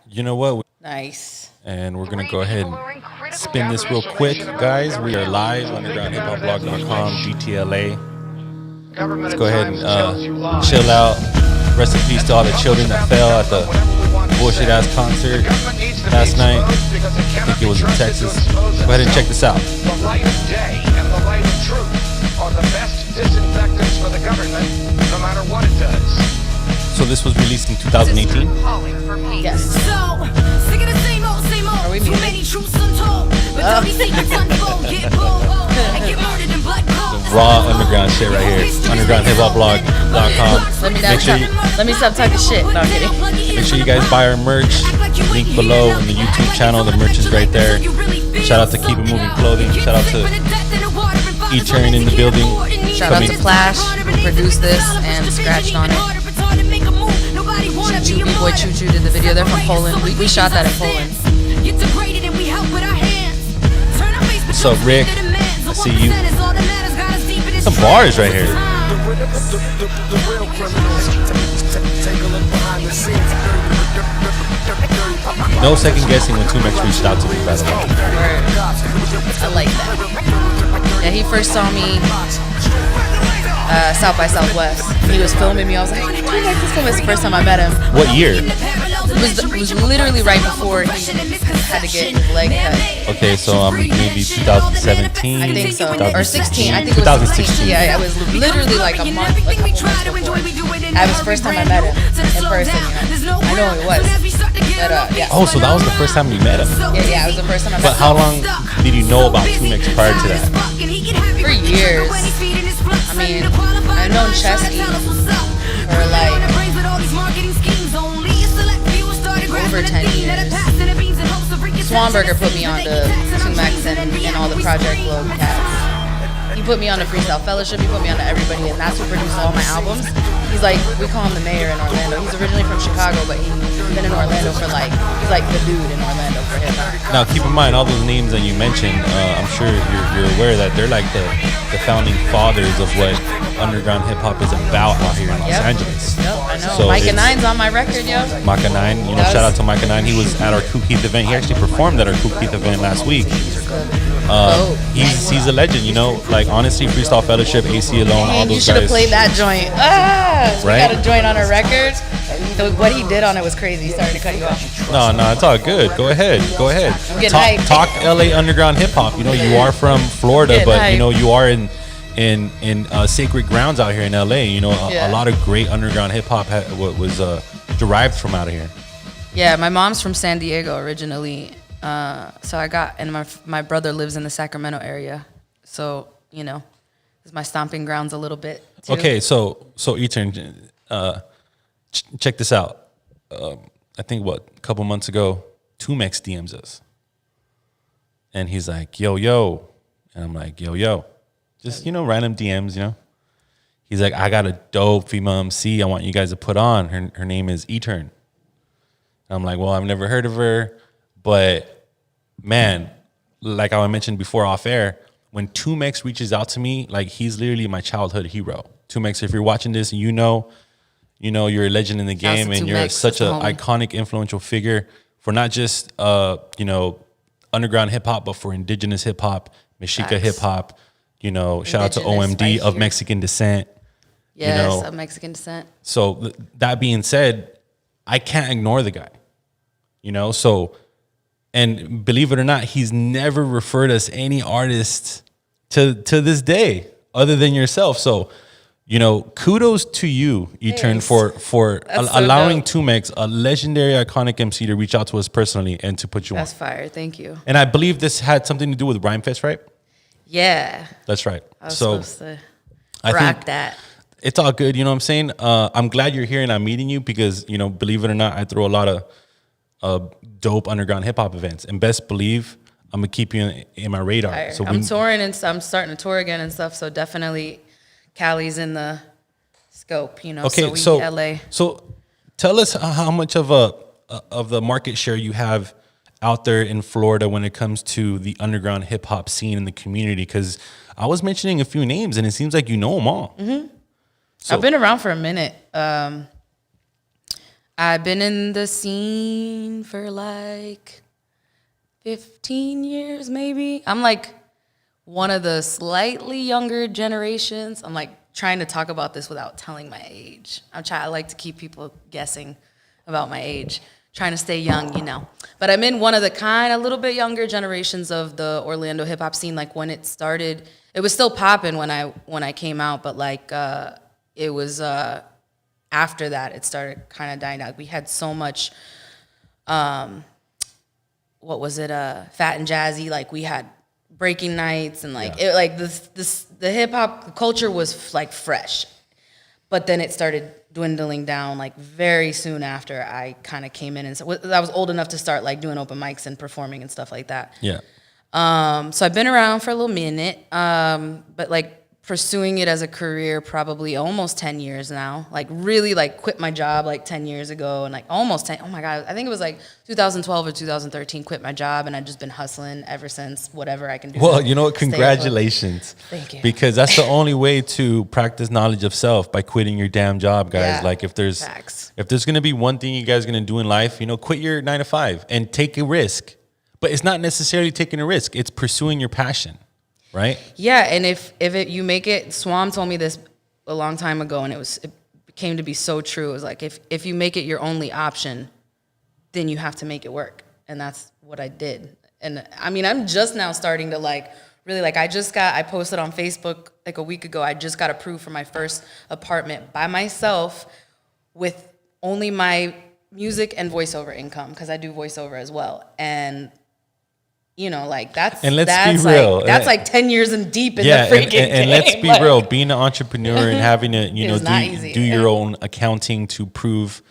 You know what? Nice. And we're going to go ahead and spin this real quick, guys. We are live, undergroundhiphopblog.com, GTLA. Let's go ahead and chill out. Rest in peace to all the children that fell at the bullshit-ass concert last night. I think it was in Texas. Go ahead and check this out. The light of day and the light of truth are the best disinfectants for the government, no matter what it does. So this was released in 2018. Yes. So, sick of the same old, Are we too muted? many truths untold. But don't be secrets unfold. Get bold and get murdered in blood cold. Raw underground shit right here. Undergroundhiphopblog.com. Let me stop talking shit. No, I'm kidding. Make sure you guys buy our merch. Link below in the YouTube channel. The merch is right there. Shout out to Keep It Moving Clothing. Shout out to E-Turn in the building. Shout out to Flash, who produced this and scratched on it. Choo B-Boy Choo Choo did the video. They're from Poland. We shot that in Poland. What's up, Rick? I see you. Some bars right here. No second guessing when Tumex reached out to me, by the way. I like that. Yeah, he first saw me South by Southwest. He was filming me. I was like, I like this film. It's the first time I met him. What year? It was literally right before he had to get his leg cut. Okay, so maybe 2017. I think so. Or 16. I think it was 2016. 16. Yeah, it was literally like a month, a couple months before. That was the first time I met him in person. I know it was. But, yeah. Oh, so that was the first time you met him. Yeah, it was the first time I met But him. how long did you know about Tumex prior to that? For years. I mean, I've known Chesky for like over 10 years. Swanberger put me on to Tumex and all the Project Globe cats. He put me on the Freestyle Fellowship. He put me on to everybody, and that's who produced all my albums. He's like, we call him the mayor in Orlando. He's originally from Chicago, but he's been in Orlando for he's like the dude in Orlando for hip hop. Now, keep in mind, all those names that you mentioned, I'm sure you're aware that they're like the founding fathers of what underground hip-hop is about out here in Los Angeles. Yep, I know. So Micah it's- 9's on my record, yo. Micah 9, shout out to Micah 9. He was at our Kook Heath event. He actually performed at our Kook Heath event last week. He's a legend, like honestly, Freestyle Fellowship, AC Alone, all Man, those you should have guys. played that joint. We Right? got a joint on our record. What he did on it was crazy. Sorry to cut you off. No, it's all good. Go ahead. I'm getting hyped. Talk LA underground hip hop. You are from Florida, Getting but hyped. you are in sacred grounds out here in LA. A lot of great underground hip hop was derived from out of here. Yeah, my mom's from San Diego originally. So and my brother lives in the Sacramento area. So, it's my stomping grounds a little bit too. Okay, so E-Turn, check this out. I think a couple months ago, Tumex DMs us, and he's like, "Yo," and I'm like, "Yo," just random DMs, He's like, "I got a dope female MC I want you guys to put on. Her name is E-Turn." And I'm like, "Well, I've never heard of her, but man, like I mentioned before off air, when Tumex reaches out to me, like he's literally my childhood hero. Tumex, if you're watching this, you're a legend in the Shouts game, to and you're Tumex, such an homie. iconic, influential figure for not just underground hip hop, but for indigenous hip hop, Mexica Facts. hip hop. Shout out to Indigenous OMD right of here. Mexican descent. Yes, of Mexican descent. So that being said, I can't ignore the guy. So, and believe it or not, he's never referred us any artists to this day other than yourself. So, kudos to you, E-Turn, Thanks. for That's so allowing dope. Tumex, a legendary, iconic MC, to reach out to us personally and to put you That's on. fire. Thank you. And I believe this had something to do with Rhymefest, right? Yeah. That's right. I was So supposed to I rock think that. it's all good. You know what I'm saying? I'm glad you're here and I'm meeting you because, believe it or not, I throw a lot of dope underground hip hop events. And best believe I'm going to keep you in my radar. Fire. So I'm touring and I'm starting to tour again and stuff. So definitely Cali's in the scope, Okay, so we LA. So tell us how much of the market share you have out there in Florida when it comes to the underground hip hop scene in the community, because I was mentioning a few names and it seems like you know them all. So, I've been around for a minute. I've been in the scene for like 15 years, maybe. I'm like one of the slightly younger generations. I'm like trying to talk about this without telling my age. I like to keep people guessing about my age, trying to stay young, you know. But I'm in one of the kind of little bit younger generations of the Orlando hip hop scene. Like when it started, it was still popping when I came out, but like it was after that it started kind of dying out. We had so much what was it, Fat and Jazzy, like we had breaking nights and like it, like the hip hop culture was like fresh. But then it started dwindling down like very soon after I kind of came in, and so I was old enough to start like doing open mics and performing and stuff like that. Yeah. So I've been around for a little minute, but like pursuing it as a career probably almost 10 years now. Like really like quit my job like 10 years ago, and like almost 10, oh my God, I think it was like 2012 or 2013, quit my job, and I've just been hustling ever since, whatever I can do. Well, you know what? stay afloat. Congratulations. Thank you. Because that's the only way to practice knowledge of self, by quitting your damn job, guys. Yeah, like if there's facts. going to be one thing you guys are going to do in life, you know, quit your 9 to 5 and take a risk. But it's not necessarily taking a risk. It's pursuing your passion, right? Yeah, and if you make it, Swam told me this a long time ago, and it came to be so true. It was like if you make it your only option, then you have to make it work, and that's what I did. And I mean, I'm just now starting to like really like. I posted on Facebook like a week ago. I just got approved for my first apartment by myself with only my music and voiceover income, because I do voiceover as well, and. You know, like that's and let's that's be real. Like, that's like 10 years in deep in Yeah, the freaking and let's be like, real. Being an entrepreneur and having to, you know, It's not easy. do your own accounting to prove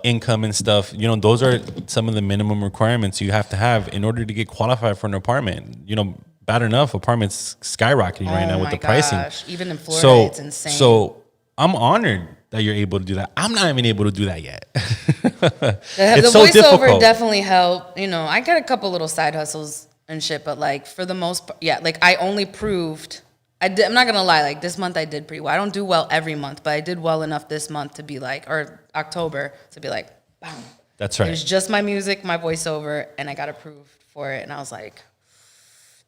income and stuff. You know, those are some of the minimum requirements you have to have in order to get qualified for an apartment. You know, bad enough, apartments skyrocketing right now with my the pricing. gosh. Even in Florida, it's insane. So I'm honored that you're able to do that. I'm not even able to do that yet. The It's so voiceover difficult. definitely helped. You know, I got a couple little side hustles and shit, but like for the most part, yeah, like I only proved, I'm not gonna lie, like this month I did pretty well. I don't do well every month, but I did well enough this month to be like, or October, to be like, bam. That's It right. was just my music, my voiceover, and I got approved for it. And I was like,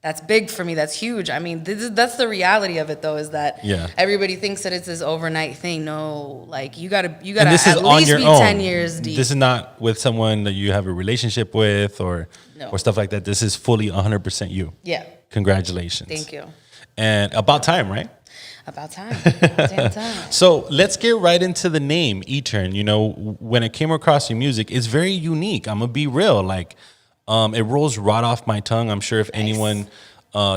that's big for me. That's huge. I mean, that's the reality of it, though, is that Yeah. everybody thinks that it's this overnight thing. No, like you gotta And this is at on least your be own. 10 years deep. This is not with someone that you have a relationship with or No. stuff like that. This is fully 100% you. Yeah. Congratulations. Thank you. And about time, right? About time. Damn time. So let's get right into the name, E-Turn. You know, when I came across your music, it's very unique. I'm gonna be real. Like, it rolls right off my tongue. I'm sure if anyone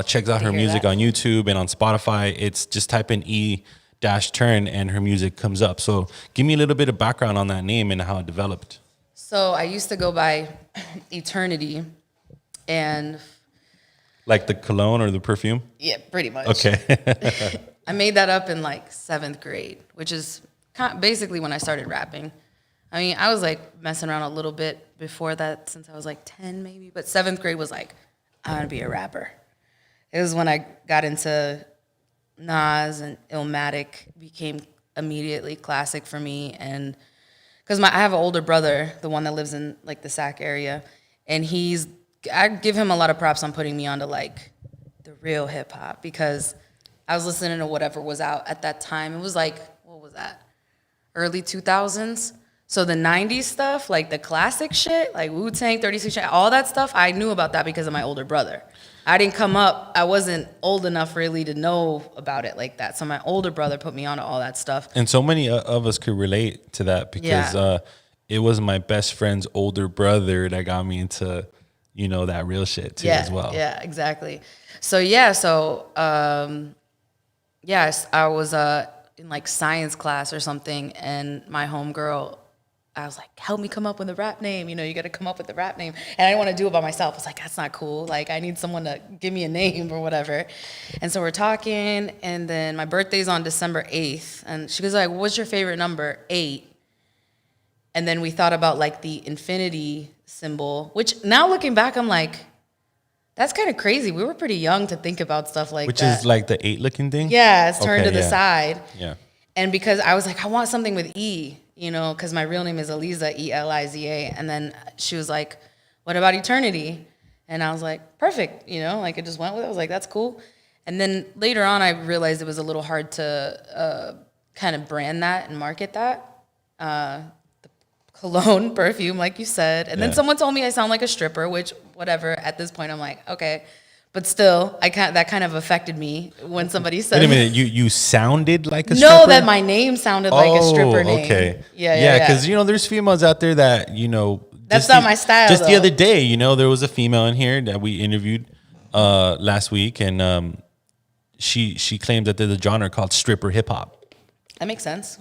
checks out her hear music that. on YouTube and on Spotify, it's just type in E-Turn and her music comes up. So give me a little bit of background on that name and how it developed. So I used to go by Eternity, and Like the cologne or the perfume? yeah, pretty much. Okay. I made that up in like 7th grade, which is basically when I started rapping. I mean, I was like messing around a little bit before that since I was like 10 maybe, but 7th grade was like, I'm gonna be a rapper. It was when I got into Nas, and Illmatic became immediately classic for me. And because I have an older brother, the one that lives in like the Sac area, and I give him a lot of props on putting me onto like the real hip hop, because I was listening to whatever was out at that time. It was like, what was that? Early 2000s. So the 90s stuff, like the classic shit, like Wu-Tang, 36, all that stuff, I knew about that because of my older brother. I didn't come up, I wasn't old enough really to know about it like that. So my older brother put me onto all that stuff. And so many of us could relate to that because Yeah. it was my best friend's older brother that got me into, you know, that real shit too as well. Yeah, exactly. So yes, I was in like science class or something, and my homegirl, I was like, help me come up with a rap name. You know, you got to come up with a rap name. And I didn't want to do it by myself. I was like, that's not cool. Like, I need someone to give me a name or whatever. And so we're talking, and then my birthday's on December 8th. And she goes like, what's your favorite number? 8. And then we thought about like the infinity symbol, which now looking back, I'm like, that's kind of crazy. We were pretty young to think about stuff like Which that. is like the 8 looking thing? Yeah, it's turned Okay, to the yeah. side. Yeah. And because I was like, I want something with E. you know, because my real name is Eliza, Eliza. And then she was like, what about Eternity? And I was like, perfect, you know, like, it just went with it. I was like, that's cool. And then later on, I realized it was a little hard to kind of brand that and market that. The cologne, perfume, like you said. And then someone told me I sound like a stripper, which, whatever. At this point, I'm like, okay. But still, that kind of affected me when somebody said. Wait a minute, you sounded like a stripper? No, that my name sounded like a stripper name. Okay. Yeah. Because, you know, there's females out there that, you know. That's not my style, Just the though. other day, you know, there was a female in here that we interviewed last week, and she claimed that there's a genre called stripper hip hop. That makes sense.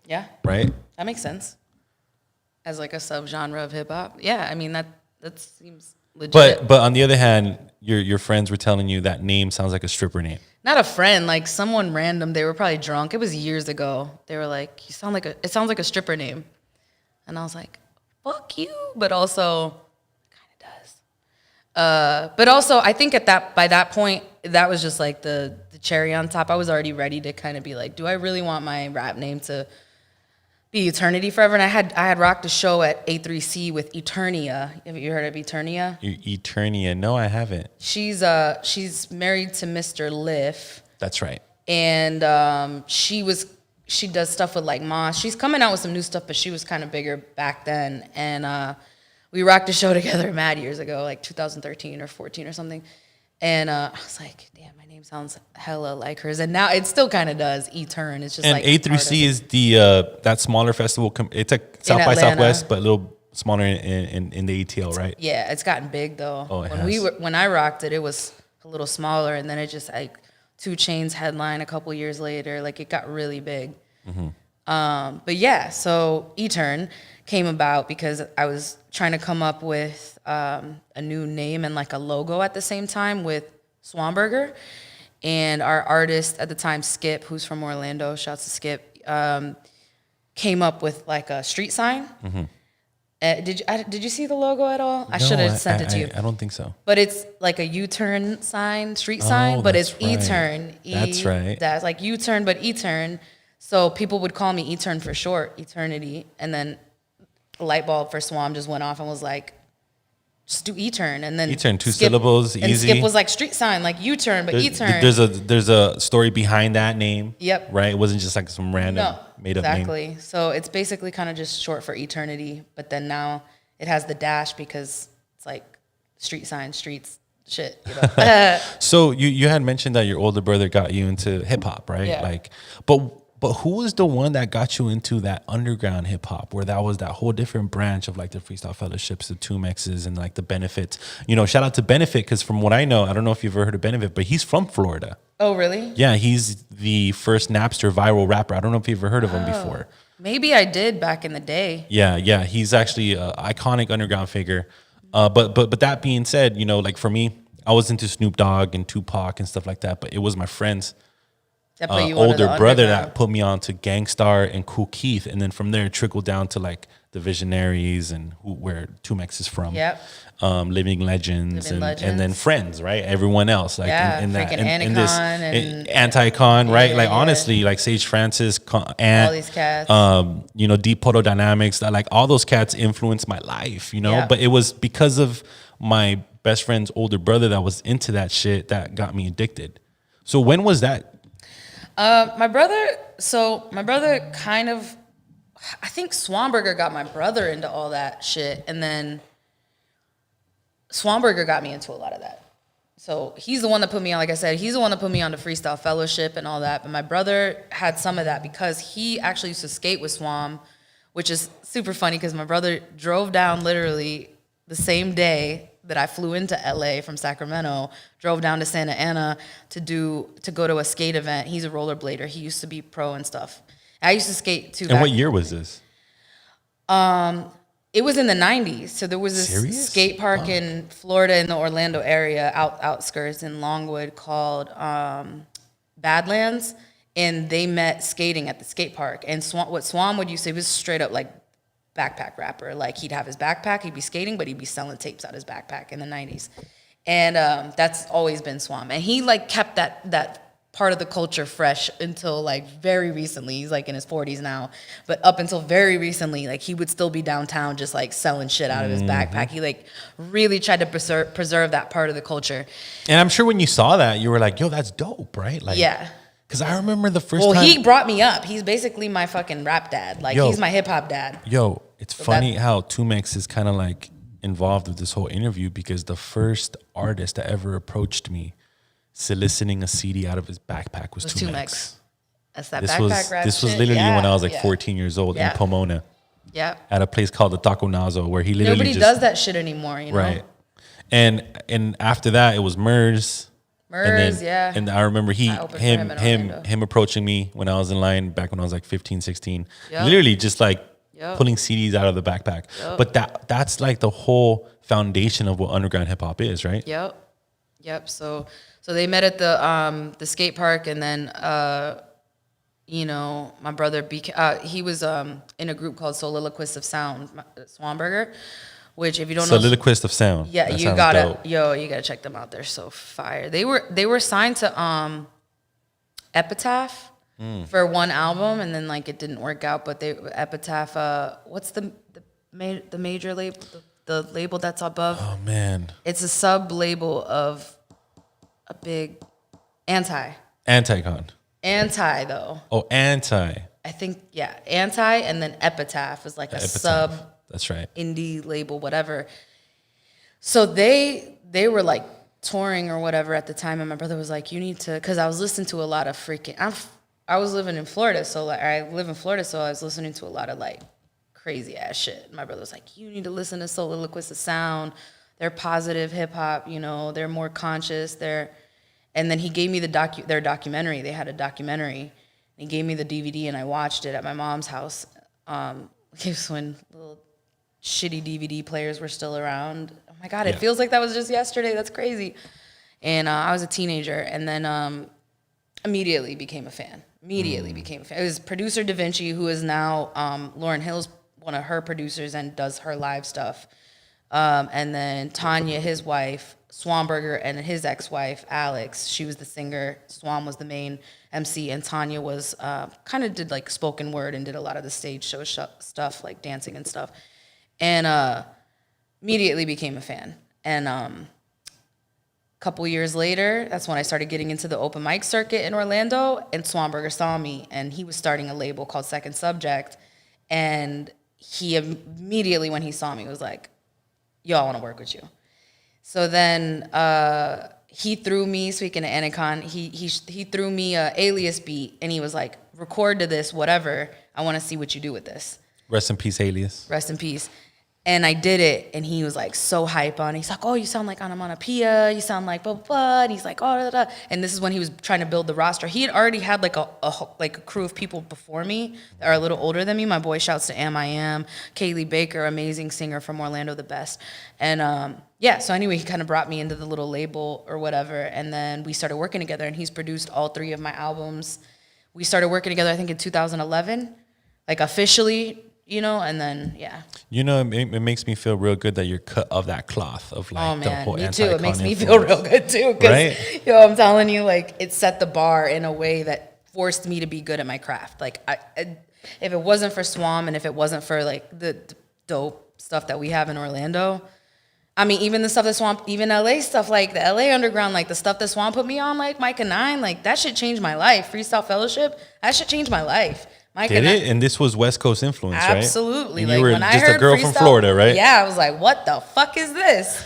Yeah. Right? That makes sense. As like a subgenre of hip hop. Yeah, I mean that seems legit. But on the other hand, your friends were telling you that name sounds like a stripper name. Not a friend, like someone random. They were probably drunk. It was years ago. They were like, it sounds like a stripper name. And I was like, fuck you. But also kind of does. But also I think by that point, that was just like the cherry on top. I was already ready to kind of be like, do I really want my rap name to be Eternity forever? And I had rocked a show at A3C with Eternia. Have you heard of Eternia? Eternia. No, I haven't. She's married to Mr. Liff, That's right. and she does stuff with like Moss. She's coming out with some new stuff, but she was kind of bigger back then. And we rocked a show together mad years ago, like 2013 or 14 or something. And I was like, damn, my name sounds hella like hers. And now it still kind of does, Etern. It's just And like A3C is the that smaller festival. It's like South by Atlanta. Southwest, but a little smaller in the ATL, right? Yeah, it's gotten big though. Oh, it when I rocked it, it was a little smaller, and then it just like 2 Chainz headline a couple years later. Like it got really big. But yeah, so Etern came about because I was trying to come up with a new name and like a logo at the same time with Swanberger. And our artist at the time, Skip, who's from Orlando, shouts to Skip, came up with like a street sign. Did you see the logo at all? I should have sent it to you. I don't think so. But it's like a U-turn sign, street sign, but it's that's right. E-turn. That's right. That's like U-turn, but E-turn. So people would call me E-turn for short, Eternity. And then the light bulb for Swam just went off and was like, just do E-turn. And then E-turn, 2 syllables, and easy. Skip was like street sign, like U-turn, but E-turn. There's a story behind that name. Yep. Right? It wasn't just like some random made up name. Exactly. So it's basically kind of just short for Eternity, but then now it has the dash because it's like street sign, streets, shit. You know? So you had mentioned that your older brother got you into hip hop, right? Yeah. Like, but who was the one that got you into that underground hip hop, where that was that whole different branch of like the Freestyle Fellowships, the 2Mexes, and like the Benefits? You know, shout out to Benefit, because from what I know, I don't know if you've ever heard of Benefit, but he's from Florida. Oh, really? Yeah, he's the first Napster viral rapper. I don't know if you've ever heard of him before. Maybe I did back in the day. Yeah, he's actually an iconic underground figure. But that being said, you know, like for me, I was into Snoop Dogg and Tupac and stuff like that, but it was my friend's That put you onto older the brother underground. that put me on to Gangstar and Kool Keith, and then from there it trickled down to like the Visionaries and where 2Mex is from. Yep. Living Legends, Living and then Legends. Friends, right? Everyone else, like Yeah, in that freaking in this Anticon and- Anti-Con, right? Yeah, like yeah. honestly, like Sage Francis, Ant, All these cats. you know, Deep Proto Dynamics, that like all those cats influenced my life, you know. Yeah. But it was because of my best friend's older brother that was into that shit that got me addicted. So when was that? My brother kind of, I think Swanberger got my brother into all that shit, and then Swanberger got me into a lot of that. So he's the one that put me on, like I said, he's the one that put me on the Freestyle Fellowship and all that. But my brother had some of that because he actually used to skate with Swam, which is super funny because my brother drove down literally the same day that I flew into LA from Sacramento, drove down to Santa Ana to go to a skate event. He's a rollerblader. He used to be pro and stuff. I used to skate too. And what year was this? It was in the 90s. So there was this Serious? skate park in Florida in the Orlando area, outskirts in Longwood, called Badlands. And they met skating at the skate park. And what Swam would used to, he was straight up like backpack rapper. Like he'd have his backpack, he'd be skating, but he'd be selling tapes out his backpack in the 90s. And that's always been Swam. And he like kept that part of the culture fresh until like very recently. He's like in his 40s now, but up until very recently, like he would still be downtown just like selling shit out of his backpack. He like really tried to preserve that part of the culture. And I'm sure when you saw that, you were like, yo, that's dope, right? Like, Yeah. Because I remember the first Well, time. he brought me up. He's basically my fucking rap dad. Like, Yo. he's my hip hop dad. Yo, it's So funny that- how 2Mex is kind of like involved with this whole interview because the first artist that ever approached me soliciting a CD out of his backpack was It was 2Mex. That's that This backpack was rap this was shit. literally Yeah, when I was like yeah. 14 years old Yeah. in Pomona Yeah. at a place called the Taco Nazo where he literally Nobody just does that shit anymore, you know? right. And after that it was Murs. Murs, yeah. And I remember I opened for him in Orlando. him approaching me when I was in line back when I was like 15, 16. Yep. Literally just like Yep. pulling CDs out of the backpack. But that's like the whole foundation of what underground hip hop is, right? Yep. So they met at the skate park, and then you know, my brother he was in a group called Soliloquists of Sound, Swanberger, which if you don't know, Soliloquist of Sound. yeah, That you sounds gotta dope. you gotta check them out. They're so fire. They were signed to Epitaph for one album, and then like it didn't work out. But Epitaph, what's the major label, the label that's above? Oh man. It's a sub label of a big Anti though. Oh, Anti. I think yeah, Anti, and then Epitaph is like a Epitaph. sub That's right. indie label, whatever. So they were like touring or whatever at the time, and my brother was like, "You need to," because I was listening to a lot of freaking. I was living in Florida, so like I live in Florida, so I was listening to a lot of like crazy ass shit. My brother was like, "You need to listen to Soliloquist of Sound. They're positive hip hop. You know, they're more conscious. And then he gave me their documentary. They had a documentary. He gave me the DVD, and I watched it at my mom's house. It was when little shitty DVD players were still around. Oh my God, Yeah. it feels like that was just yesterday. That's crazy. And I was a teenager, and then immediately became a fan. It was producer Da Vinci, who is now Lauryn Hill's one of her producers and does her live stuff. And then Tanya, his wife, Swanberger, and his ex-wife, Alex. She was the singer. Swan was the main MC, and Tanya was kind of did like spoken word and did a lot of the stage show stuff, like dancing and stuff. And immediately became a fan. And a couple years later, that's when I started getting into the open mic circuit in Orlando, and Swanberger saw me, and he was starting a label called Second Subject. And he immediately, when he saw me, was like, "Yo, I want to work with you." So then he threw me, speaking of Anacon, he threw me a Alias beat, and he was like, "Record to this, whatever. I want to see what you do with this." Rest in peace, Alias. Rest in peace. And I did it, and he was like so hype on it. He's like, "Oh, you sound like Onomatopoeia, you sound like blah, blah, blah." And he's like, "Oh, da, da, da." And this is when he was trying to build the roster. He had already had like a crew of people before me that are a little older than me. My boy shouts to Am I Am, Kaylee Baker, amazing singer from Orlando, the best. And yeah, so anyway, he kind of brought me into the little label or whatever, and then we started working together, and he's produced all 3 of my albums. We started working together, I think, in 2011, like officially, you know, and then, yeah. You know, it makes me feel real good that you're cut of that cloth of like Oh the man, whole me too. It makes Anti-Con me feel influence. real good too. 'Cause, Right? yo, I'm telling you, like, it set the bar in a way that forced me to be good at my craft. Like, if it wasn't for Swam and if it wasn't for like the dope stuff that we have in Orlando, I mean, even the stuff that Swamp, even LA stuff, like the LA Underground, like the stuff that Swamp put me on, like Micah 9, like that shit changed my life. Freestyle Fellowship, that shit changed my life. Micah Did 9, it? And this was West Coast influence, right? absolutely. And Like you were when I just heard a girl from freestyle- Florida, right? Yeah, I was like, what the fuck is this?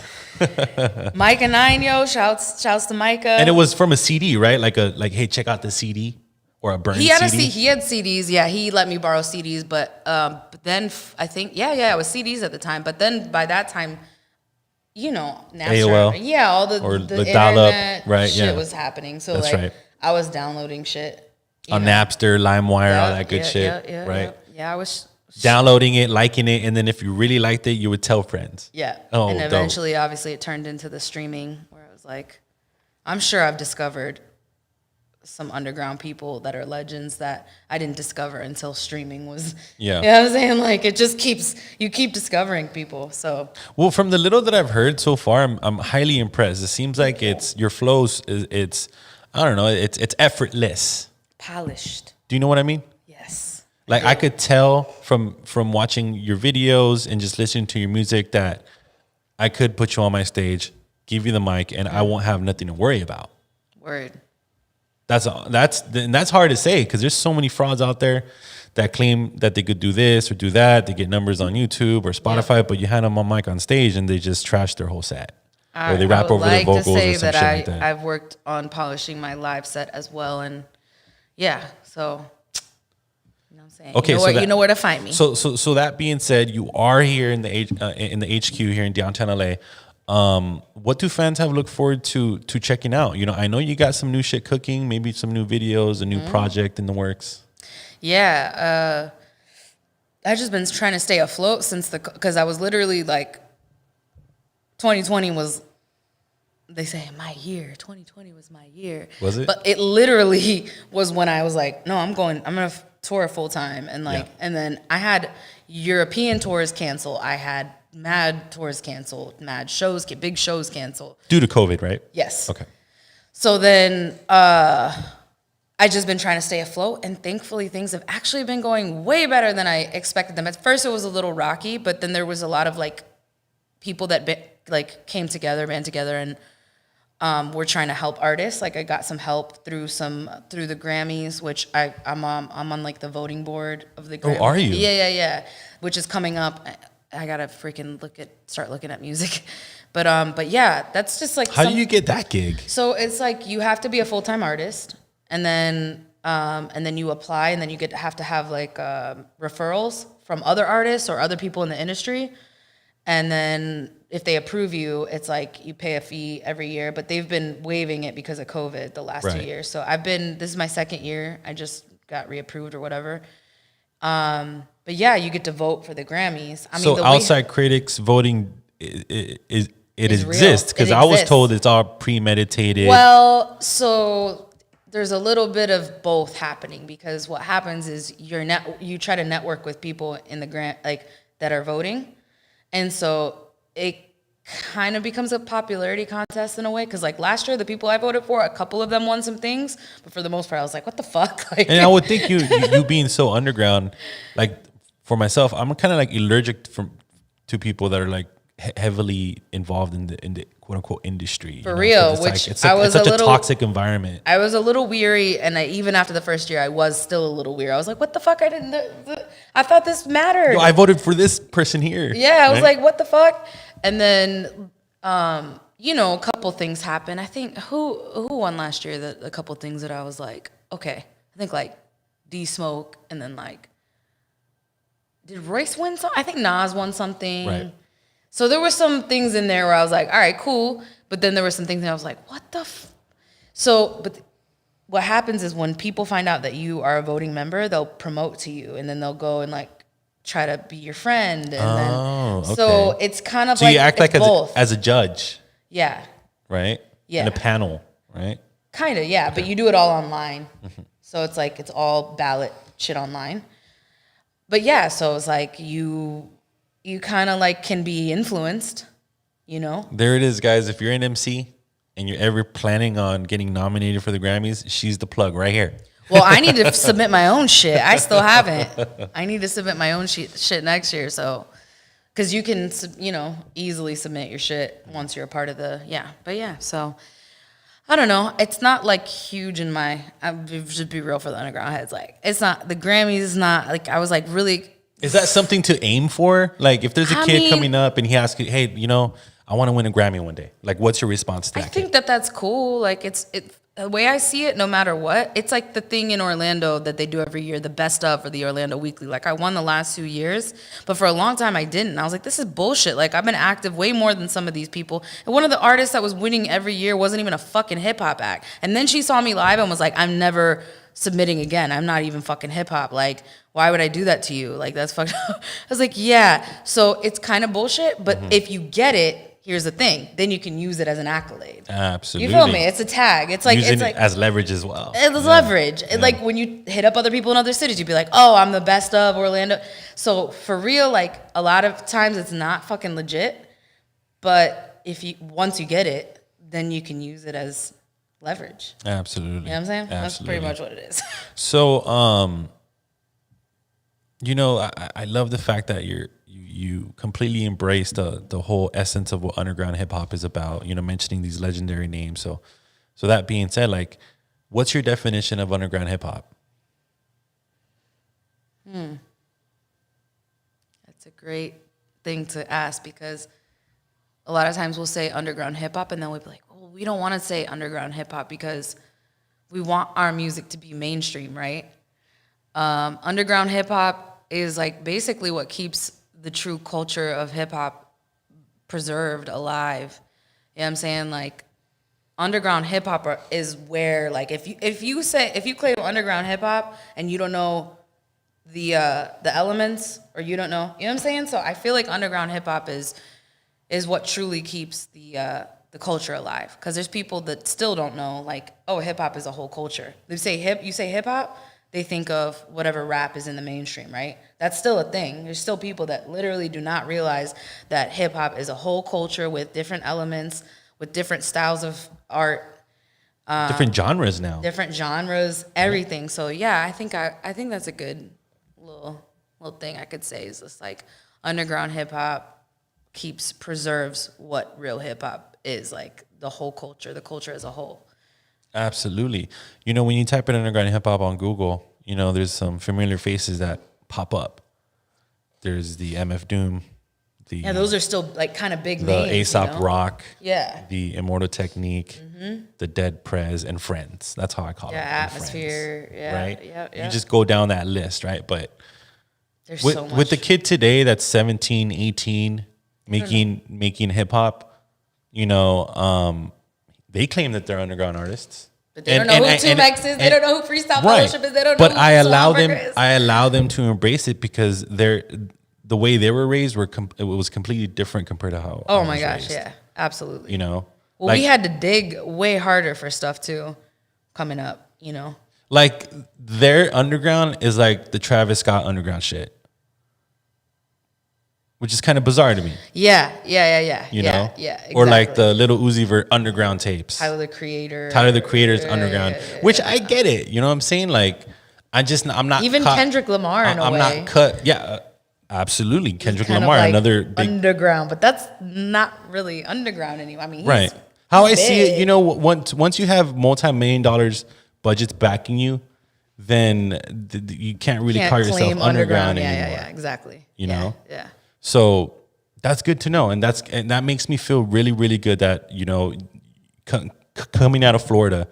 Micah 9, yo, shouts to Micah. And it was from a CD, right? Like hey, check out the CD or a burned He had CD. he had CDs. Yeah, he let me borrow CDs, but then I think yeah, it was CDs at the time. But then by that time, you know, Napster, AOL. yeah, all Or the the dial-up, internet right, shit yeah. was happening. So That's like right. I was downloading shit you On know. Napster, LimeWire, all Yeah, that good yeah, shit, yeah, right? Yeah, I was. Downloading it, liking it, and then if you really liked it, you would tell friends. Yeah. Oh, and dope. eventually, obviously, it turned into the streaming where I was like, I'm sure I've discovered some underground people that are legends that I didn't discover until streaming was. Yeah. You know what I'm saying? Like, it just you keep discovering people. So, Well, from the little that I've heard so far, I'm highly impressed. It seems like your flows, it's I don't know. It's effortless. Polished. Do you know what I mean? Yes. Like I could tell from watching your videos and just listening to your music that I could put you on my stage, give you the mic, and I won't have nothing to worry about. Word. That's hard to say because there's so many frauds out there that claim that they could do this or do that. They get numbers on YouTube or Spotify, but you hand them a mic on stage and they just trash their whole set. Or they rap over their vocals or some shit like that. I've worked on polishing my live set as well, and yeah, so you know what I'm saying. Okay, you know where to find me. So that being said, you are here in the HQ here in downtown LA. What do fans have look forward to checking out? You know, I know you got some new shit cooking, maybe some new videos, a new project in the works. Yeah, I've just been trying to stay afloat since because I was literally like, 2020 was, they say my year. 2020 was my year. Was it? But it literally was when I was like, no, I'm gonna tour full time, and like, and then I had European tours cancel. I had mad tours canceled, mad shows, big shows canceled. Due to COVID, right? Yes. Okay. So then I just been trying to stay afloat, and thankfully things have actually been going way better than I expected them. At first it was a little rocky, but then there was a lot of like people that came together, band together, and we're trying to help artists. Like I got some help through the Grammys, which I'm on like the voting board of the Grammys. Oh, are you? Yeah. Which is coming up. I gotta freaking start looking at music. But yeah, that's just like how do you get that gig? So it's like you have to be a full-time artist, and then you apply, and then you have to have like referrals from other artists or other people in the industry. And then if they approve you, it's like you pay a fee every year, but they've been waiving it because of COVID the last 2 years. So this is my second year. I just got reapproved or whatever. But yeah, you get to vote for the Grammys. I mean, so outside critics voting it exists, because I was exists. told it's all premeditated. Well, so there's a little bit of both happening, because what happens is you try to network with people in the grant, like that are voting. And so it kind of becomes a popularity contest in a way, because like last year, the people I voted for, a couple of them won some things, but for the most part, I was like, what the fuck? Like, and I would think you being so underground, like for myself, I'm kind of like allergic to people that are like heavily involved in the quote unquote industry. For real, which it's such a toxic environment. I was a little weary, and even after the first year, I was still a little weary. I was like, what the fuck? I thought this mattered. Yo, I voted for this person here. Yeah, I was like, what the fuck? And then, a couple things happened. I think, who won last year? A couple things that I was like, okay. I think like D-Smoke, and then like, did Royce win something? I think Nas won something. Right. So there were some things in there where I was like, all right, cool. But then there were some things that I was like, what the but what happens is when people find out that you are a voting member, they'll promote to you, and then they'll go and like try to be your friend. And okay. So it's kind of so like, you act like both. as a judge, Yeah. right? Yeah. In a panel, right? Kind of, yeah. Okay. But you do it all online. So it's like, it's all ballot shit online. But yeah, so it's like you kind of like can be influenced, There it is, guys. If you're an MC and you're ever planning on getting nominated for the Grammys, she's the plug right here. Well, I need to submit my own shit. I still haven't. I need to submit my own shit next year. So, because you can, easily submit your shit once you're a part of But yeah, so I don't know. It's not like huge in I'll just be real for the underground heads. Like, it's not, the Grammys is not, like, I was like really. Is that something to aim for? Like, if there's a kid coming up and he asks you, hey, I want to win a Grammy one day. Like, what's your response to that? I think that's cool. Like, it's the way I see it, no matter what, it's like the thing in Orlando that they do every year, the best of for the Orlando Weekly. Like, I won the last 2 years, but for a long time I didn't. I was like, this is bullshit. Like, I've been active way more than some of these people. And one of the artists that was winning every year wasn't even a fucking hip hop act. And then she saw me live and was like, I'm never submitting again. I'm not even fucking hip hop. Like, why would I do that to you? Like, that's fucked up. I was like, yeah. So it's kind of bullshit, but if you get it, here's the thing. Then you can use it as an accolade. Absolutely. You feel me? It's a tag. It's like, Using it as leverage as well. It's leverage. Yeah. Like when you hit up other people in other cities, you'd be like, oh, I'm the best of Orlando. So for real, like a lot of times it's not fucking legit. But once you get it, then you can use it as leverage. Absolutely. You know what I'm saying? That's pretty Absolutely. much what it is. So, you know, I love the fact that you completely embrace the whole essence of what underground hip hop is about. You know, mentioning these legendary names. So that being said, like, what's your definition of underground hip hop? That's a great thing to ask because a lot of times we'll say underground hip hop and then we'll be like, well, we don't want to say underground hip hop because we want our music to be mainstream, right? Underground hip hop is like basically what keeps the true culture of hip hop preserved, alive. You know what I'm saying? Like underground hip hop is where like if you claim underground hip hop and you don't know the elements or you don't know, you know what I'm saying? So I feel like underground hip hop is what truly keeps the culture alive. Because there's people that still don't know, like, oh, hip hop is a whole culture. You say hip hop, they think of whatever rap is in the mainstream, right? That's still a thing. There's still people that literally do not realize that hip hop is a whole culture with different elements, with different styles of art, Different genres now. different genres, everything. So yeah, I think that's a good little thing I could say is just like underground hip hop preserves what real hip hop is, like the whole culture, the culture as a whole. Absolutely. You know, when you type in underground hip hop on Google, you know, there's some familiar faces that pop up. There's the MF Doom, Yeah, those are still like kind of big the names. Aesop you know? Rock, Yeah. the Immortal Technique, the Dead Prez, and Friends. That's how I call Yeah, it. and Atmosphere. Friends, Yeah. right? Yeah. You just go down that list, right? But There's with, so much. with the kid today that's 17, 18, making hip hop, you know, they claim that they're underground artists. But they don't know who 2Max is. They don't know who Freestyle Fellowship is. They don't know But who I allow them. Swanberger is. I allow them to embrace it because the way they were raised it was completely different compared to how. Oh I my was gosh, raised, yeah. Absolutely. You know, Well, we had to dig way harder for stuff too coming up, you know. like their underground is like the Travis Scott underground shit, which is kind of bizarre to me. Yeah. You know, Yeah. or like exactly. the Little Uzi Vert underground tapes. Tyler the Creator. Tyler the Creator's Yeah, underground, yeah. which I get it. You know what I'm saying? Like, I'm not Even Kendrick Lamar in a I'm way. not cut. Yeah, absolutely. Kendrick Kind of Lamar, like another big underground, but that's not really underground anymore. I mean, he's right. How I see it, big. you know, once you have multi-million dollars budgets backing you, then you can't really call yourself claim underground Yeah, anymore. yeah, exactly. You Yeah, know? Yeah. So that's good to know, and that makes me feel really, really good that, you know, coming out of Florida,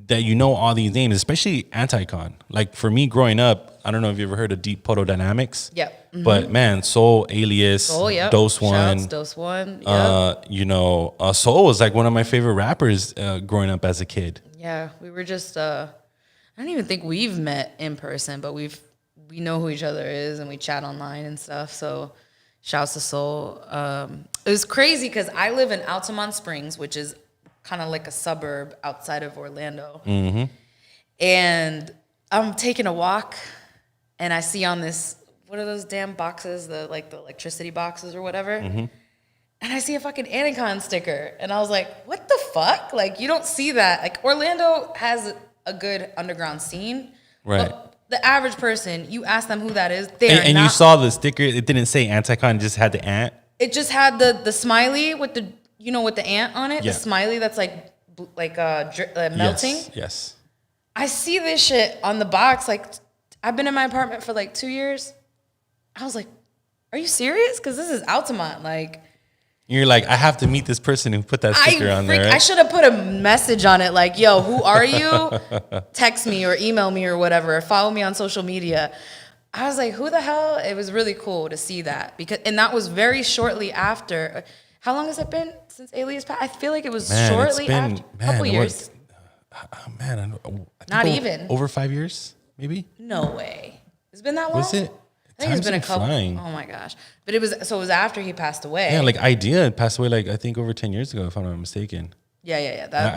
that you know all these names, especially Anticon. Like for me growing up, I don't know if you ever heard of Deep Proto Dynamics. Yep. But man, Soul, Alias, Oh, yep. Dose One, Shouts, Dose One. Yep. you know, Soul was like one of my favorite rappers growing up as a kid. Yeah, we were just I don't even think we've met in person, but we know who each other is and we chat online and stuff. So shouts to Soul. It was crazy because I live in Altamont Springs, which is kind of like a suburb outside of Orlando. Mm-hmm. And I'm taking a walk and I see on this, what are those damn boxes, the electricity boxes or whatever? Mm-hmm. And I see a fucking Anticon sticker. And I was like, what the fuck? Like, you don't see that. Like, Orlando has a good underground scene. Right. But the average person, you ask them who that is, they are And not. you saw the sticker, it didn't say Anticon, it just had the ant. It just had the smiley with the, you know, with the ant on it. Yeah. The smiley that's melting. Yes. I see this shit on the box. Like, I've been in my apartment for like 2 years. I was like, are you serious? Because this is Altamont. Like, You're like, I have to meet this person who put that sticker on there. I Right? should have put a message on it like, yo, who are you? Text me or email me or whatever, or follow me on social media. I was like, who the hell? It was really cool to see that and that was very shortly after. How long has it been since Alias passed? I feel like it was shortly after. A couple years. Man, I think Not even. over 5 years, maybe. No way. It's been that long? Was it? I think it's been a Time's couple. flying. Oh my gosh. But it was after he passed away. Yeah, like Idea passed away like I think over 10 years ago, if I'm not mistaken. Yeah.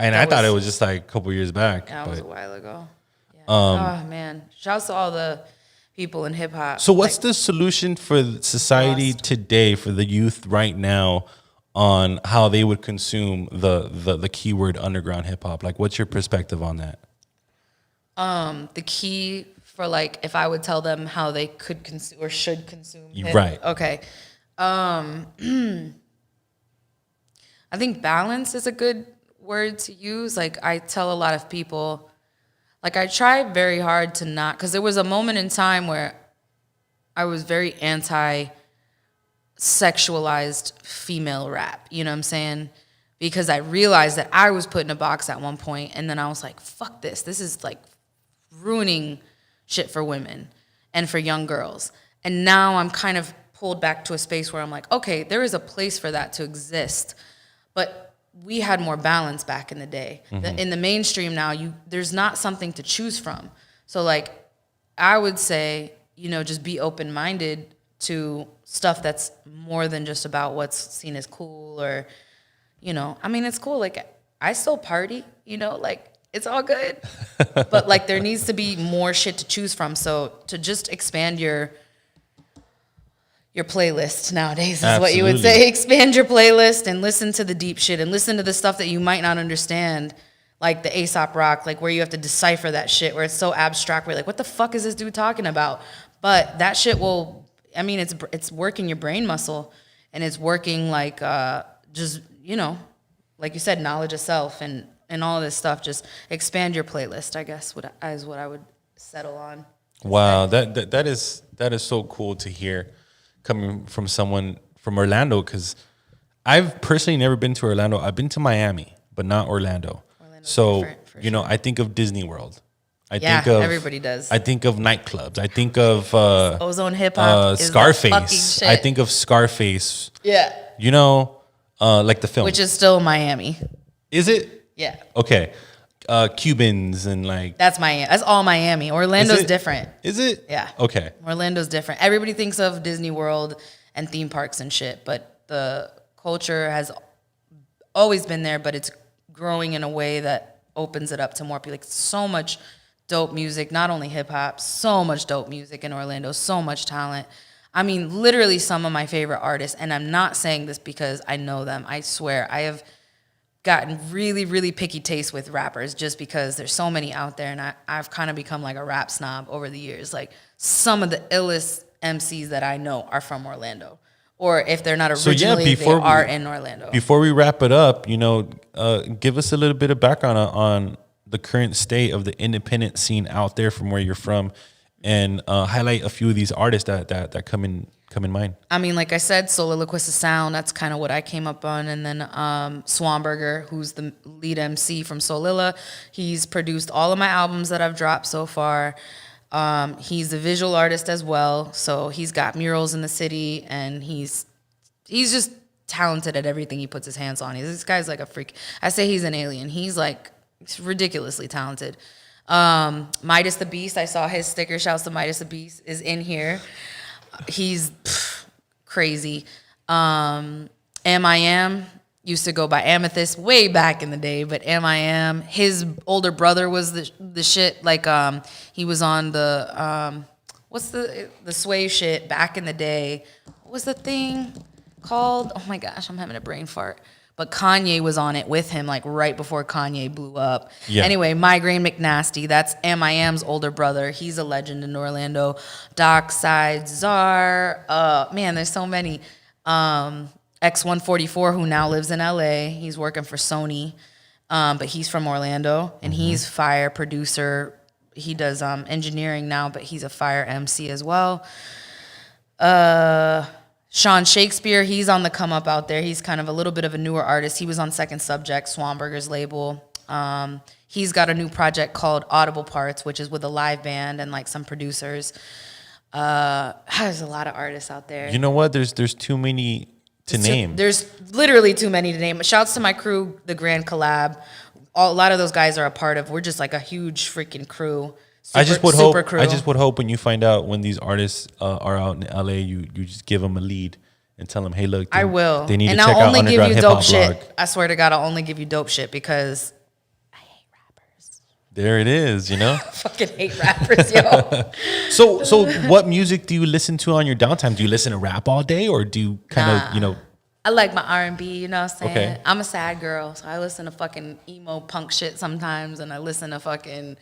And I thought it was just like a couple years back. That was a but- while ago. Yeah. Oh man. Shouts to all the people in hip hop. So what's the solution for society today, for the youth right now, on how they would consume the keyword underground hip hop. Like, what's your perspective on that? The key for like if I would tell them how they could consume or should consume hip, Right. Okay. I think balance is a good word to use. Like I tell a lot of people, like I try very hard to not, because there was a moment in time where I was very anti-sexualized female rap. You know what I'm saying? Because I realized that I was put in a box at one point, and then I was like, fuck this. This is like ruining shit for women and for young girls. And now I'm kind of pulled back to a space where I'm like, okay, there is a place for that to exist. But we had more balance back in the day. In the mainstream now, there's not something to choose from. So like, I would say, just be open-minded to stuff that's more than just about what's seen as cool or, it's cool. Like, I still party, like, it's all good. But like, there needs to be more shit to choose from. So to just expand your playlist nowadays is what you would say. Expand your playlist and listen to the deep shit and listen to the stuff that you might not understand, like the Aesop Rock, like where you have to decipher that shit, where it's so abstract, where you're like, what the fuck is this dude talking about? But that shit it's working your brain muscle, and it's working like just, like you said, knowledge of self and all this stuff. Just expand your playlist, I guess, is what I would settle on. Wow, that is so cool to hear, coming from someone from Orlando, because I've personally never been to Orlando. I've been to Miami, but not Orlando. So, I think of Disney World. I think of everybody does. I think of nightclubs. I think of Ozone Hip Hop, Scarface. I think of Scarface. Yeah. Like the film. Which is still Miami. Is it? Yeah. Okay. Cubans and like. That's Miami. That's all Miami. Orlando's different. Is it? Yeah. Okay. Orlando's different. Everybody thinks of Disney World and theme parks and shit, but the culture has always been there, but it's growing in a way that opens it up to more people. Like, so much dope music, not only hip hop, so much dope music in Orlando, so much talent. I mean, literally some of my favorite artists, and I'm not saying this because I know them. I swear, I have gotten really, really picky taste with rappers just because there's so many out there, and I've kind of become like a rap snob over the years. Like, some of the illest MCs that I know are from Orlando. Or if they're not originally, they are in Orlando. Before we wrap it up, give us a little bit of background on the current state of the independent scene out there from where you're from, and highlight a few of these artists that come in mind. I mean, like I said, Soliloquist Sound, that's kind of what I came up on. And then Swanberger, who's the lead MC from Solilla, he's produced all of my albums that I've dropped so far. He's a visual artist as well, so he's got murals in the city, and he's just talented at everything he puts his hands on. This guy's like a freak. I say he's an alien. He's like ridiculously talented. Midas the Beast, I saw his sticker. Shouts to Midas the Beast, is in here. He's crazy. M.I.M. used to go by Amethyst way back in the day, but M.I.M., his older brother was the shit. Like, he was on the what's the Sway shit back in the day. What was the thing called? Oh my gosh, I'm having a brain fart. But Kanye was on it with him, like right before Kanye blew up. Yeah. Anyway, Migraine McNasty, that's M.I.M.'s older brother. He's a legend in Orlando. Dockside Czar. Man, there's so many. X144, who now lives in LA. He's working for Sony, but he's from Orlando, and he's fire producer. He does engineering now, but he's a fire MC as well. Sean Shakespeare, he's on the come up out there. He's kind of a little bit of a newer artist. He was on Second Subject, Swanberger's label. He's got a new project called Audible Parts, which is with a live band and like some producers. There's a lot of artists out there. You know what? There's too many to name. There's literally too many to name. Shouts to my crew, the Grand Collab. A lot of those guys are a part of. We're just like a huge freaking crew. I just would hope when you find out when these artists are out in LA, you just give them a lead and tell them, hey, look, I will. They need and to check I'll out only give Underground you Hip dope Hop shit. Blog. I swear to God, I'll only give you dope shit because I hate rappers. There it is, I fucking hate rappers, yo. So what music do you listen to on your downtime? Do you listen to rap all day, or do you kind of, I like my R&B, you know what I'm saying? Okay. I'm a sad girl, so I listen to fucking emo punk shit sometimes, and I listen to fucking.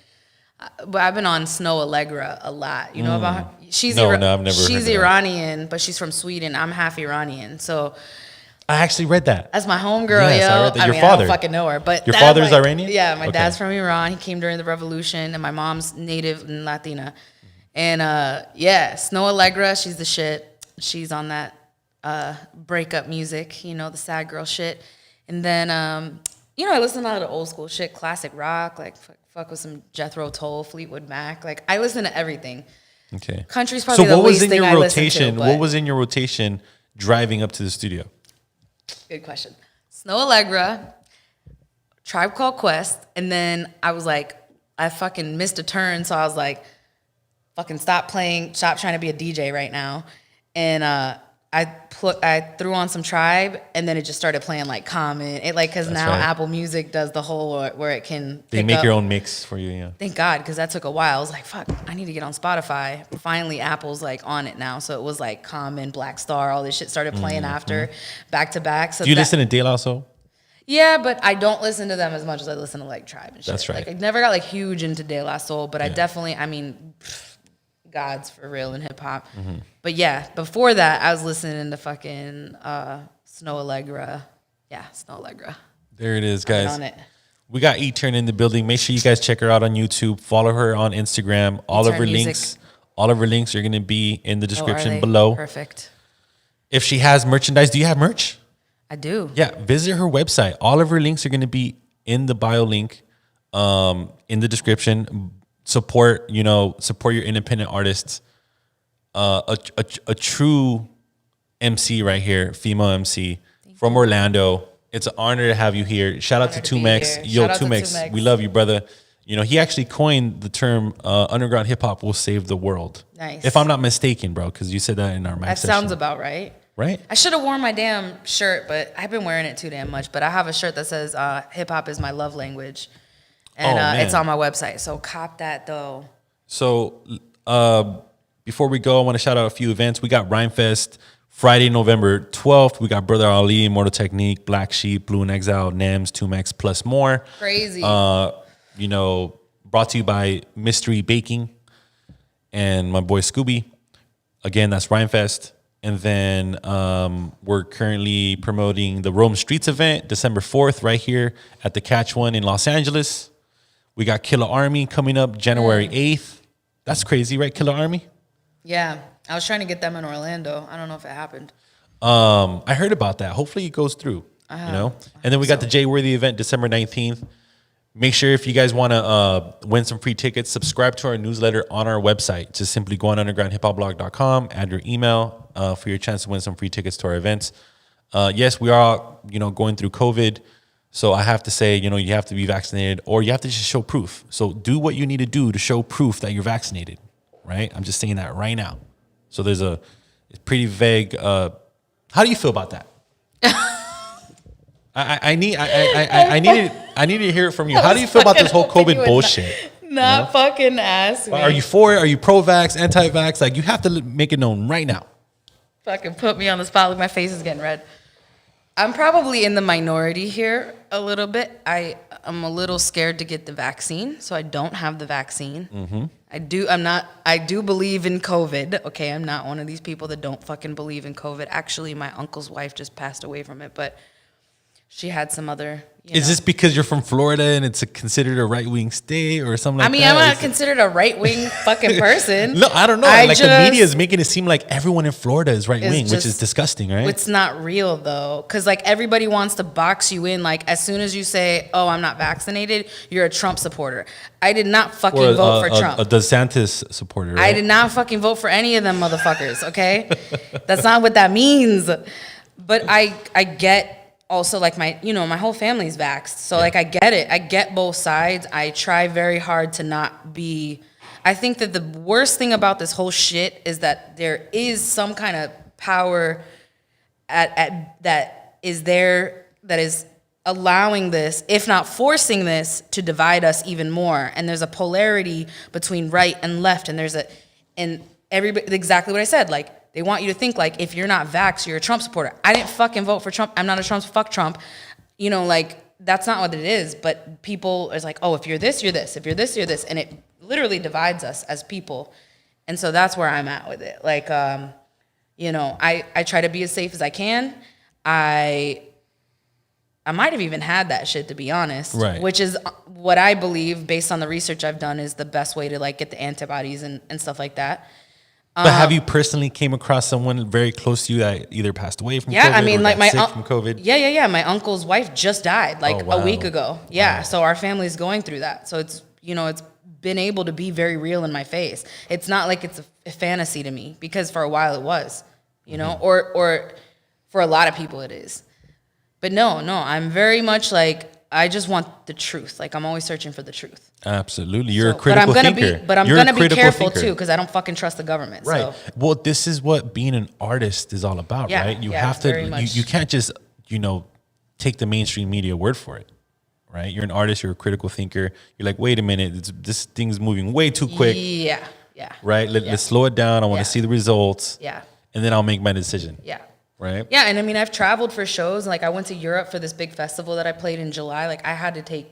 But I've been on Snow Allegra a lot. You know about her? She's No, I've never heard she's of that. Iranian, but she's from Sweden. I'm half Iranian, so I actually read that. that's my homegirl, Yes, yo. I read that. Your I father. don't fucking know her, but Your that's father's Iranian? Yeah, my Okay. dad's from Iran. He came during the revolution, and my mom's native and Latina. And yeah, Snow Allegra, she's the shit. She's on that breakup music, you know, the sad girl shit. And then, you know, I listen to a lot of old school shit, classic rock, like fuck with some Jethro Tull, Fleetwood Mac. Like I listen to everything. Okay. Country's probably so the what was least in thing your I listen to, rotation? but- What was in your rotation driving up to the studio? Good question. Snow Allegra, Tribe Called Quest, and then I was like, I fucking missed a turn, so I was like, fucking stop trying to be a DJ right now, and I threw on some Tribe, and then it just started playing like Common. It like because now right. Apple Music does the whole where it can. They pick make up. your own mix for you, yeah. Thank God, because that took a while. I was like, fuck, I need to get on Spotify. Finally, Apple's like on it now. So it was like Common, Black Star, all this shit started playing after, back to back. So Do you listen to De La Soul? Yeah, but I don't listen to them as much as I listen to like Tribe and shit. That's right. Like, I never got like huge into De La Soul, but I Yeah. definitely, I mean, gods for real in hip hop. Mm-hmm. But yeah, before that, I was listening to fucking Snow Allegra. Yeah, Snow Allegra. There it is, Get guys. on it. We got E-Turn in the building. Make sure you guys check her out on YouTube. Follow her on Instagram. All of her E-Turn Music. links are going to be in the Oh, are description they? below. Perfect. If she has merchandise, do you have merch? I do. Yeah, visit her website. All of her links are going to be in the bio link, in the description. Support your independent artists. A true MC right here, female MC from Orlando. It's an honor to have you here. Shout out Honor to to be Tumex. here. Yo, Shout out to Tumex, Tumex. we love you, brother. You know, he actually coined the term underground hip hop will save the world. Nice. If I'm not mistaken, bro, because you said that in our mic That session. sounds about right. Right? I should have worn my damn shirt, but I've been wearing it too damn much. But I have a shirt that says hip hop is my love language. And man. it's on my website. So cop that though. So before we go, I want to shout out a few events. We got Rhymefest Friday, November 12th. We got Brother Ali, Immortal Technique, Black Sheep, Blue and Exile, NAMS, Tumex, plus more. Crazy. Brought to you by Mystery Baking and my boy Scooby. Again, that's Rhymefest. And then we're currently promoting the Rome Streets event, December 4th, right here at the Catch One in Los Angeles. We got Killer Army coming up January 8th. That's crazy, right? Killer Army? Yeah. I was trying to get them in Orlando. I don't know if it happened. I heard about that. Hopefully it goes through, you know? And then we got the Jay Worthy event December 19th. Make sure if you guys want to win some free tickets, subscribe to our newsletter on our website. Just simply go on undergroundhiphopblog.com, add your email for your chance to win some free tickets to our events. Yes, we are, going through COVID. So I have to say, you have to be vaccinated or you have to just show proof. So do what you need to do to show proof that you're vaccinated, right? I'm just saying that right now. So there's it's pretty vague. How do you feel about that? I need to hear it from you. How do you feel about this whole COVID bullshit? Not fucking ask me. Are you for it? Are you pro-vax, anti-vax? Like, you have to make it known right now. Fucking put me on the spot. Look, my face is getting red. I'm probably in the minority here a little bit. I'm a little scared to get the vaccine, so I don't have the vaccine. Mm-hmm. I do believe in COVID. Okay, I'm not one of these people that don't fucking believe in COVID. Actually, my uncle's wife just passed away from it, but she had some other. Is this because you're from Florida and it's considered a right-wing state or something like that? I mean, I'm not Is it- considered a right-wing fucking person. No, I don't know. I the just- media is making it seem like everyone in Florida is right-wing, which is just- disgusting, right? It's not real though, because like everybody wants to box you in. Like as soon as you say, "Oh, I'm not vaccinated," you're a Trump supporter. I did not fucking Or vote for Trump. a DeSantis supporter, right? I did not fucking vote for any of them motherfuckers. Okay, that's not what that means. But I get also like my whole family's vaxxed, so like I get it. I get both sides. I try very hard to not be. I think that the worst thing about this whole shit is that there is some kind of power that is there that is allowing this, if not forcing this, to divide us even more. And there's a polarity between right and left, and everybody, exactly what I said, like they want you to think like if you're not vax, you're a Trump supporter. I didn't fucking vote for Trump. I'm not a Trump. Fuck Trump. You know, like that's not what it is. But people is like, oh, if you're this, you're this. If you're this, you're this, and it literally divides us as people. And so that's where I'm at with it. Like, you know, I try to be as safe as I can. I might have even had that shit, to be honest. Right. Which is what I believe, based on the research I've done, is the best way to like get the antibodies and stuff like that. But have you personally came across someone very close to you that either passed away from Yeah, COVID I mean, or like got my sick from COVID? Yeah. My uncle's wife just died like Oh, wow. a week ago. Yeah, Wow. so our family's going through that. So it's, you know, it's been able to be very real in my face. It's not like it's a fantasy to me, because for a while it was, you know, Mm-hmm. or for a lot of people it is. But no, I'm very much like, I just want the truth. Like I'm always searching for the truth. Absolutely. You're a So- critical but I'm gonna thinker. But I'm You're a gonna be critical careful thinker. too, because I don't fucking trust the government. Right. So Well, this is what being an artist is all about, Yeah, right? You yeah, have very to, much. you can't just, you know, take the mainstream media word for it, right? You're an artist, you're a critical thinker. You're like, wait a minute, this thing's moving way too quick, yeah, right? Let's slow it down. I want Yeah. to see the results, yeah, and then I'll make my decision, yeah. right? Yeah, and I mean, I've traveled for shows. Like, I went to Europe for this big festival that I played in July. Like, I had to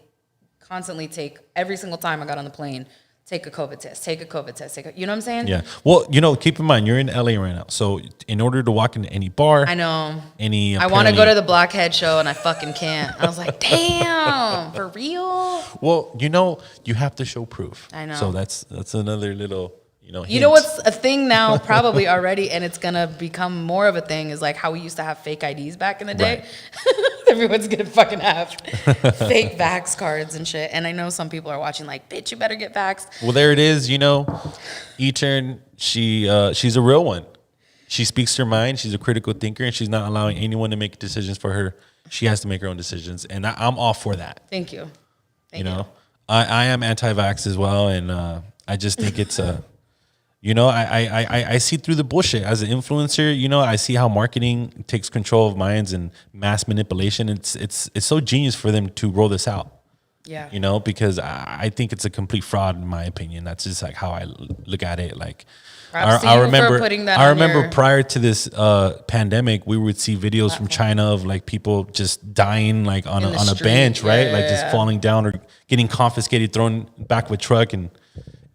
constantly take, every single time I got on the plane, take a COVID test, you know what I'm saying? Yeah. Well, you know, keep in mind, you're in LA right now. So in order to walk into any bar, I know. any, I want to go apparently- to the Blockhead show, and I fucking can't. I was like, damn, for real? Well, you know, you have to show proof. I know. So that's another little, you know, You know hint. what's a thing now, probably already, and it's gonna become more of a thing, is like how we used to have fake IDs back in the day. Everyone's gonna fucking have fake vax cards and shit. And I know some people are watching like, bitch, you better get vaxxed. Well, there it is. You know, Etern, she's a real one. She speaks her mind. She's a critical thinker, and she's not allowing anyone to make decisions for her. She has to make her own decisions, and I'm all for that. Thank you. You know, I am anti-vax as well, and I just think it's a. You know, I see through the bullshit as an influencer. You know, I see how marketing takes control of minds and mass manipulation. It's so genius for them to roll this out. Yeah. You know, because I think it's a complete fraud in my opinion. That's just like how I look at it. Like, Props to I you for remember, putting that I on remember your prior to this pandemic, we would see videos from China of like people just dying like on In the a street. bench, right? Yeah, Like yeah, just yeah. falling down or getting confiscated, thrown back of a truck and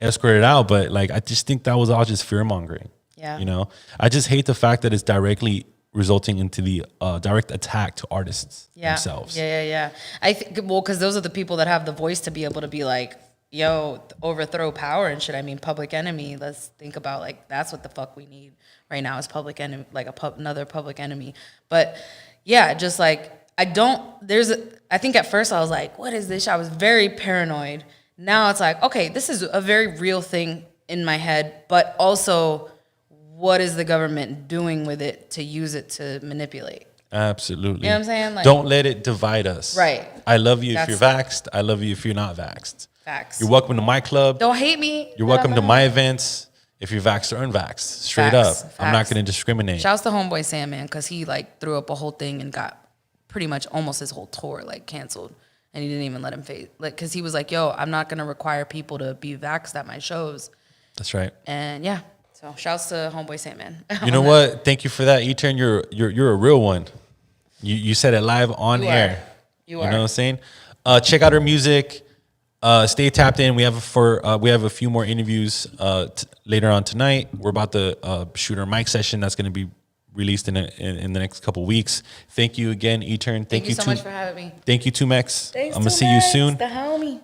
escorted out. But like, I just think that was all just fear mongering. Yeah. You know, I just hate the fact that it's directly resulting into the direct attack to artists themselves. Yeah. I think, well, because those are the people that have the voice to be able to be like, yo, overthrow power and shit. I mean, Public Enemy. Let's think about like that's what the fuck we need right now is Public Enemy, like another Public Enemy. But yeah, just like I think at first I was like, what is this? I was very paranoid. Now it's like, okay, this is a very real thing in my head, but also what is the government doing with it to use it to manipulate? Absolutely. You know what I'm saying? Like, don't let it divide us. Right. I love you if That's- you're vaxxed. I love you if you're not vaxxed. Facts. You're welcome to my club. Don't hate me. You're welcome to my events if you're vaxxed or unvaxxed. Straight Facts, up. I'm not facts. going to discriminate. Shouts to Homeboy Sam, man, because he like threw up a whole thing and got pretty much almost his whole tour like canceled, and he didn't even let him face like because he was like, "Yo, I'm not gonna require people to be vaxxed at my shows," That's right. and yeah. So shouts to Homeboy Sam, man. You know what? Thank you for that, Etern. You're a real one. You said it live on You are. air. You You are. know what I'm saying? Check out our music. Stay tapped in. We have a few more interviews later on tonight. We're about to shoot our mic session that's going to be released in the next couple weeks. Thank you again, Etern. Thank you so to much for having me. Thank you, 2Mex. Thanks, I'm gonna see you 2Mex, soon. the homie. And